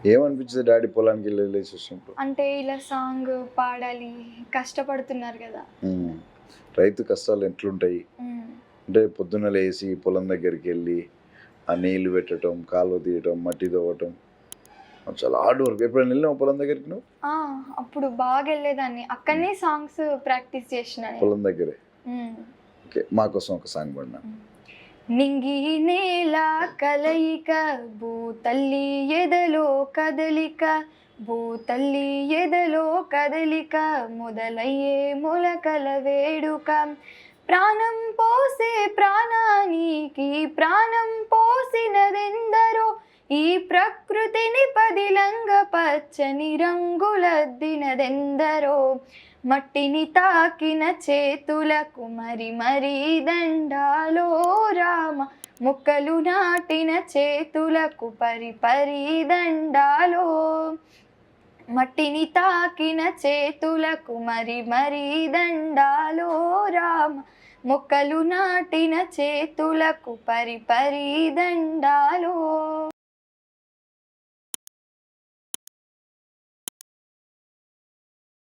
ఏమనిపించింది డాడీ పొలానికి వెళ్ళేసి వచ్చినప్పుడు? అంటే ఇలా సాంగ్ పాడాలి, కష్టపడుతున్నారు గదా! హ్మ్. రైతు కష్టాలు ఎట్లుంటాయి? హ్మ్. అంటే పొద్దున్న లేసి పొలం దగ్గరికెళ్ళి, ఆ నీళ్లు పెట్టటం, కాలువ తీయటం, మట్టి తవ్వటం చాలా హార్డ్ వర్క్. ఎప్పుడైనా వెళ్ళావా పొలం దగ్గరికి నువ్వు? ఆ! అప్పుడు బాగెళ్ళేదాన్ని. అక్కడనే సాంగ్స్ ప్రాక్టీస్ చేషినా నేను. పొలం దగ్గరే. హ్మ్. ఓకే. మా కోసం ఒక సాంగ్ పాడనా? నింగి నేల కలయిక, భూతల్లి ఎదలో కదలిక, భూతల్లి ఎదలో కదలిక, మొదలయ్యే మొలకల వేడుక, ప్రాణం పోసే ప్రాణానికి ప్రాణం పోసినదెందరో, ఈ ప్రకృతిని పదిలంగ పచ్చని రంగులద్దినదెందరో, మట్టిని తాకిన చేతులకు మరి మరి దండాలో రామ, మొక్కలు నాటిన చేతులకు పరి పరి దండాలో, మట్టిని తాకిన చేతులకు మరి మరి దండాలో రామ, మొక్కలు నాటిన చేతులకు పరి పరి దండాలో.